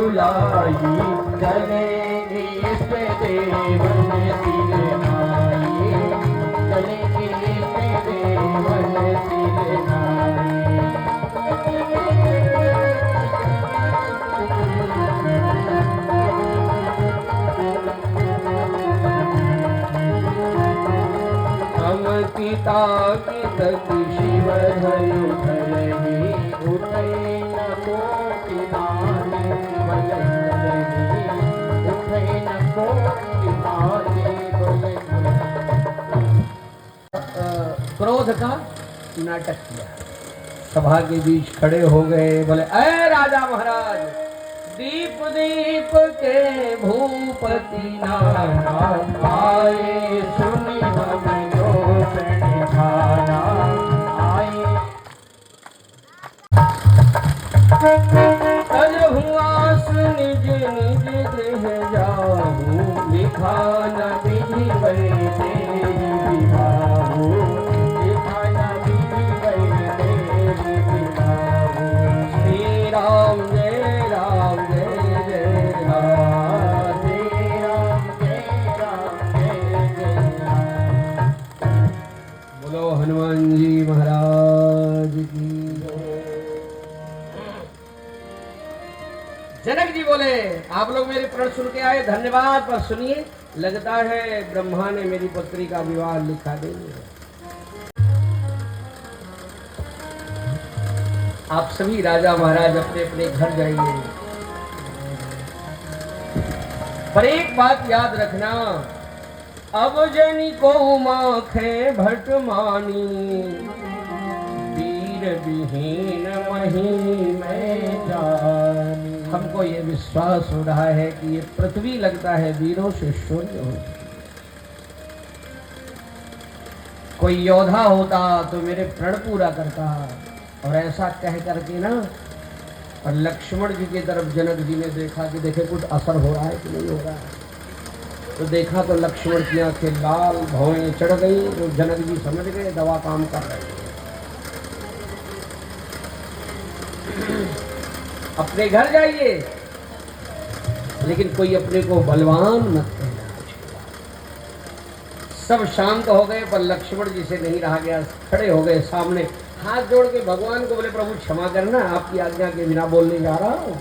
बुलाई चलेंगे इष्ट देवन सिर नाई, चलेंगे इष्ट देवन सिर नाई। हम पिता की तक शिव धरु धरही, उठे न कोटि नारी बल धरही, उठे न कोटि नारी बल। क्रोध का नाटक किया, सभा के बीच खड़े हो गए, बोले अरे राजा महाराज, दीप दीप के भूपति नाना आए, सुनि हम जो प्रणिधाना आए। तज हुआस निज निज गृह जाऊं, लिखा न विधि वैसे विवाहु, लिखा न विधि वैसे विवाहु। श्री राम जय राम जय जय राम, श्री राम जय राम जय जय राम। बोलो हनुमान जी महाराज की। जनक जी बोले आप लोग मेरे प्रण सुन के आए, धन्यवाद, पर सुनिए, लगता है ब्रह्मा ने मेरी पुत्री का विवाह लिखा देंगे। आप सभी राजा महाराज अपने अपने घर जाइए, पर एक बात याद रखना, अब जनी को माखे भट मानी, वीर विहीन मही में जानी। हमको ये विश्वास हो रहा है कि ये पृथ्वी लगता है वीरों से शून्य हो। कोई योद्धा होता तो मेरे प्रण पूरा करता, और ऐसा कह करके ना, और लक्ष्मण जी की तरफ जनक जी ने देखा कि देखे कुछ असर हो रहा है कि नहीं हो रहा है। तो देखा तो लक्ष्मण की आंखें लाल, भौएं चढ़ गई, तो जनक जी समझ गए दवा काम कर रही है। अपने घर जाइए, लेकिन कोई अपने को बलवान मत कहना। सब शांत हो गए, पर लक्ष्मण जी से नहीं रहा गया, खड़े हो गए सामने, हाथ जोड़ के भगवान को बोले प्रभु क्षमा करना, आपकी आज्ञा के बिना बोलने जा रहा हूं।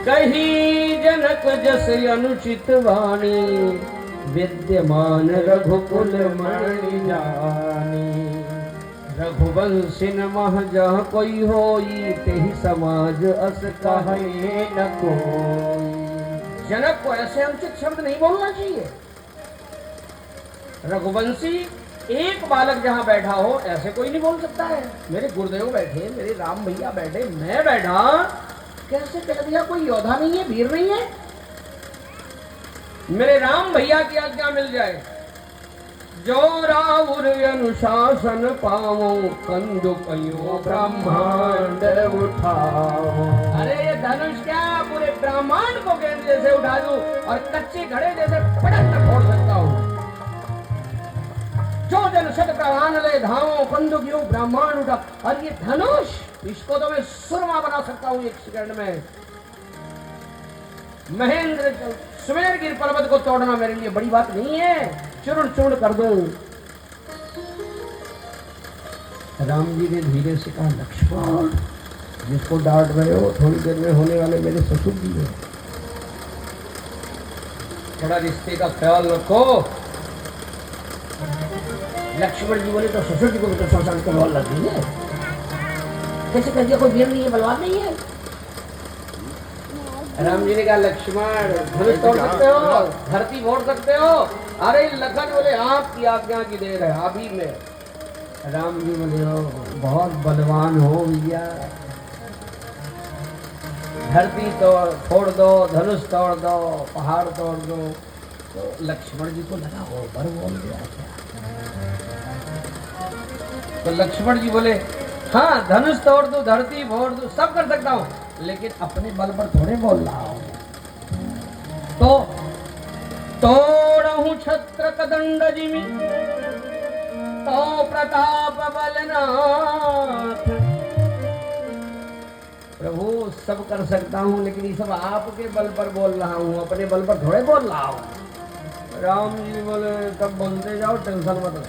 कही जनक जस अनुचित वाणी, विद्यमान रघुकुल मणि जानी। रघुवंशिन मह जह कोई होई, तेहि समाज अस कहे न कोई। जनक को ऐसे अनुचित शब्द नहीं बोलना चाहिए। रघुवंशी एक बालक जहां बैठा हो, ऐसे कोई नहीं बोल सकता है। मेरे गुरुदेव बैठे, मेरे राम भैया बैठे, मैं बैठा, कैसे कह दिया कोई योद्धा नहीं है, वीर नहीं है। मेरे राम भैया की आज्ञा मिल जाए, जो रावुर अनुशासन पावो, कंदु कयो ब्रह्मांड उठाओ। अरे ये धनुष क्या, पूरे ब्रह्मांड को गेंद जैसे उठा दूं, और कच्चे घड़े जैसे पटक कर फोड़ सकता हूं। जो जन शत प्राण ले धावो, कंदु कयो ब्रह्मांड उठा। और ये धनुष, इसको तो मैं सुरमा बना सकता हूं एक सेकंड में। महेंद्र सुमेरगिर पर्वत को तोड़ना मेरे लिए बड़ी बात नहीं है, चूर्ण चूर्ण कर दूं। राम जी ने धीरे से कहा, लक्ष्मण जिसको डांट रहे हो, थोड़ी देर में होने वाले मेरे ससुर जी हैं, थोड़ा रिश्ते का ख्याल रखो। लक्ष्मण जी बोले तो ससुर जी को तो शमशान का बवाल लग गई है, कैसे कर दिया, कोई वीर नहीं है, बलवान नहीं है। राम जी ने कहा, लक्ष्मण धनुष तोड़ सकते हो, धरती फोड़ सकते हो। अरे लखन बोले आपकी आज्ञा की देर है, अभी में। राम जी बोले हो बहुत बलवान हो भैया, धरती तो फोड़ दो, धनुष तोड़ दो, पहाड़ तोड़ दो। तो लक्ष्मण जी को लगा वो बर बोल गया क्या। तो लक्ष्मण जी बोले हाँ, धनुष तोड़ दो, धरती फोड़ दो, सब कर सकता हूं, लेकिन अपने बल पर थोड़े बोल रहा हूं। तो तोड़हूं छत्र कदंड जिमि, तो प्रताप बलनाथ। प्रभु सब कर सकता हूँ, लेकिन ये सब आपके बल पर बोल रहा हूँ, अपने बल पर थोड़े बोल रहा हूँ। राम जी बोले तब बोलते जाओ, टेंशन मत लो।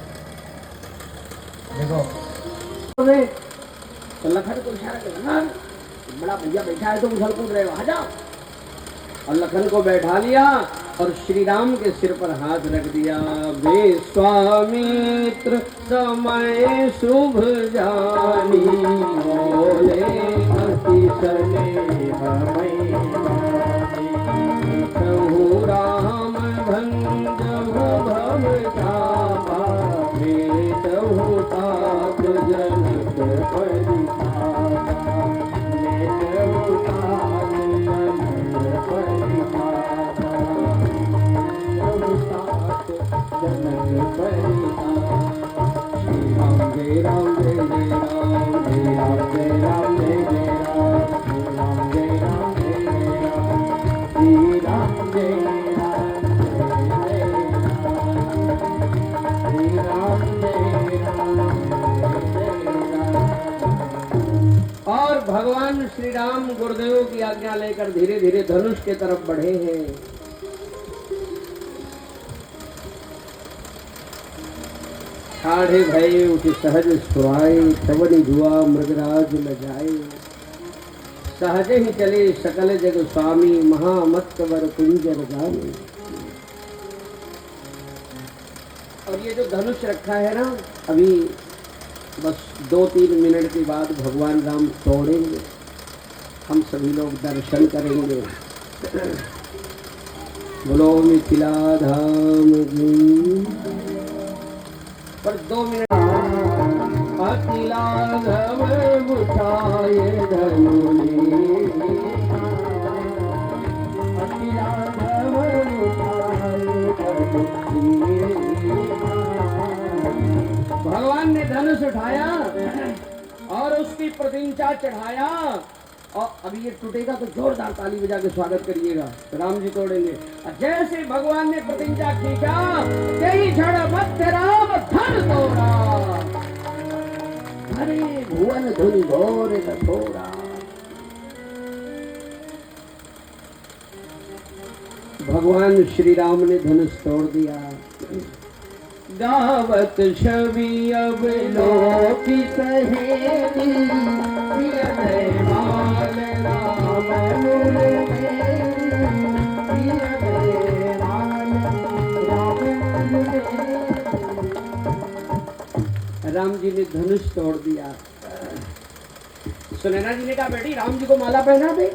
देखो तो लखन को इशारा किया, बड़ा भैया बैठा है तो उछल कूद रहे हो, आ जाओ। और लखन को बैठा लिया और श्री राम के सिर पर हाथ रख दिया। विश्वामित्र समय शुभ जानी, बोले अति स्नेह कहूँ राम भंजहु भव तापा, भेटहु तात जनक परितापा, भेटहु तात जनक परितापा, भेटहु तात जनक परितापा। श्री राम जय राम जय जय राम, जय राम जय राम जय जय राम, जय राम जय राम जय जय राम, श्री राम जय राम जय जय राम, श्री राम जय राम जय राम। और भगवान श्री राम गुरुदेव की आज्ञा लेकर धीरे धीरे धनुष के तरफ बढ़े हैं। ठाढ़े भये उठ सहज सुहाए, तवनि जुआ मृगराज न जाए, सहज ही चले सकल जग स्वामी, महामत्वर कुंजर गामी। और ये जो धनुष रखा है ना, अभी बस 2-3 मिनट के बाद भगवान राम तोड़ेंगे, हम सभी लोग दर्शन करेंगे। बोलो मिथिला धाम की। पर 2 मिनट अति लाघव उठाए धनुनी, अति लाघव उठाए धनुनी। भगवान ने धनुष उठाया और उसकी प्रतिष्ठा चढ़ाया। और अभी ये टूटेगा तो जोरदार ताली बजा के स्वागत करिएगा। राम जी तोड़ेंगे। और जैसे भगवान ने प्रतिज्ञा खींचा, कई क्षण मध्य राम धन तोड़ा, अरे भुवन धुन घोर कठोरा। भगवान श्री राम ने धनुष तोड़ दिया। गावत छवि अब लोकित सहेली, माल राम मूल राम जी ने धनुष तोड़ दिया। सुनैना जी ने कहा बेटी राम जी को माला पहना दे।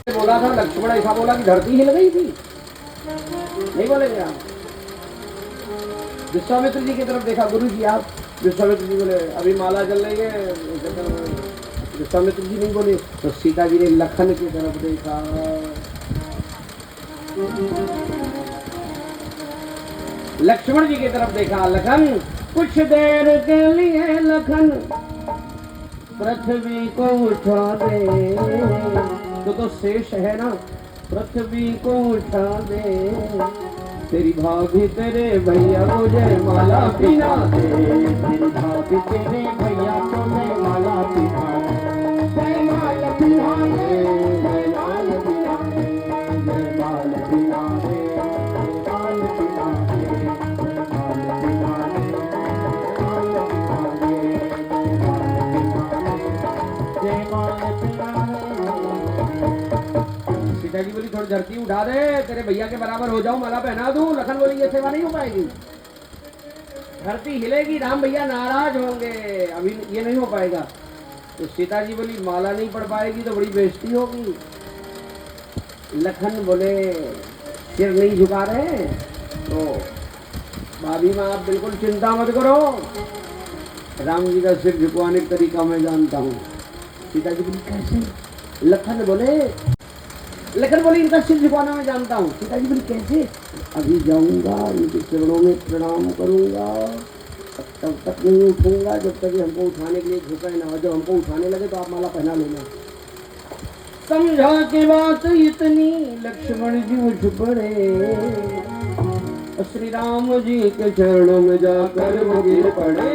बोला था लक्ष्मण ऐसा बोला कि धरती हिल गई थी, नहीं बोलेंगे आप। विश्वामित्र जी की तरफ देखा, गुरु जी आप। विश्वामित्र जी बोले अभी माला चल रही है। विश्वामित्र जी नहीं बोले तो सीता जी ने लखन की तरफ देखा। लक्ष्मण जी की तरफ देखा। लखन कुछ देर के लिए लखन पृथ्वी को उठा दे, तो शेष है ना, पृथ्वी को उठा दे। तेरी भाभी तेरे भैया को जय माला पिना दे, तेरी भाभी तेरे भैया को जय माला पिना दे, जय माल पिना दे, जय माल पिना दे, जय माल पिना दे, जय माल पिना दे, जय माल पिना दे, जय माल पिना दे। सीता जी बोली थोड़ी धरती उठा दे, तेरे भैया के बराबर हो जाऊं, माला पहना दूं। लखन बोली ये सेवा नहीं हो पाएगी, धरती हिलेगी, राम भैया नाराज होंगे, अभी ये नहीं हो पाएगा। तो सीता जी बोली माला नहीं पढ़ पाएगी तो बड़ी बेइज्जती होगी। लखन बोले सिर नहीं झुका रहे तो भाभी माँ आप बिल्कुल चिंता मत करो, राम जी का सिर झुकवाने का तरीका मैं जानता हूँ। सीता जी बोली कैसे? लखन बोली इनका सिर झुकाना मैं जानता हूँ। सीता जी बोली कैसे? अभी जाऊंगा इनके चरणों में प्रणाम करूंगा, तब तक नहीं उठूंगा जब तक हमको उठाने के लिए झुके ना। जब हमको उठाने लगे तो आप माला पहना लेना। समझा के बात इतनी लक्ष्मण जी उठ पड़े, श्री राम जी के चरणों में जाकर वो गिर पड़े,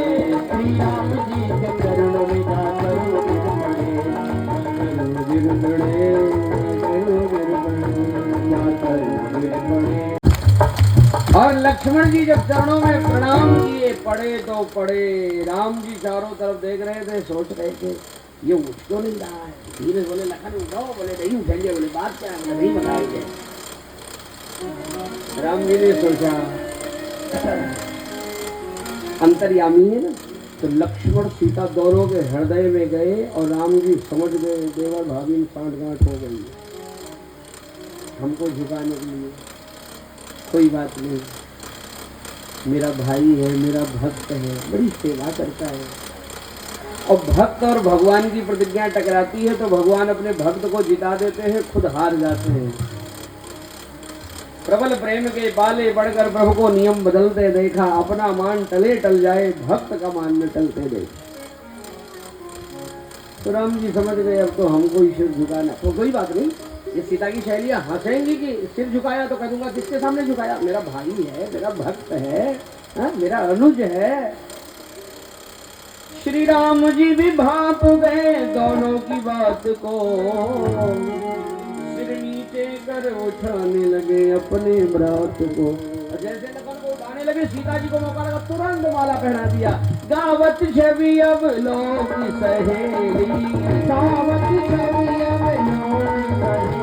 श्री राम जी के चरणों में जाकर वो गिर पड़े। गणे और लक्ष्मण जी जब चरणों में प्रणाम किए, पड़े तो पड़े। राम जी चारों तरफ देख रहे थे, सोच रहे थे ये उठ क्यों नहीं रहा है। धीरे बोले लखन उठाओ, बोले नहीं उठेंगे। बोले बात क्या है, बोले नहीं बताएंगे। राम जी ने सोचा अंतर्यामी है ना, तो लक्ष्मण सीता दोनों के हृदय में गए और राम जी समझ गए देवर भाभी में सांठगांठ हो गई, हमको झुकाने के लिए। कोई बात नहीं, मेरा भाई है, मेरा भक्त है, बड़ी सेवा करता है। और भक्त और भगवान की प्रतिज्ञा टकराती है तो भगवान अपने भक्त को जिता देते हैं, खुद हार जाते हैं। प्रबल प्रेम के बाले बढ़कर प्रभु को नियम बदलते देखा, अपना मान टले टल जाए, भक्त का मान न टलते देखा। तो राम जी समझ गए अब तो हमको ही सिर झुकाना। तो कोई बात नहीं, ये सीता की शैलियां हंसेंगी कि सिर झुकाया तो कह दूंगा किसके सामने झुकाया, मेरा भाई है, मेरा भक्त है, मेरा अनुज है। श्री राम जी भी भाप गए दोनों की बात को, सिर नीचे कर उठाने लगे अपने ब्रात को। जैसे लखन को उठाने लगे, सीता जी को मौका लगा, तुरंत माला पहना दिया। गावत छवि अब लोग सहेली, गावत छवि अब लोग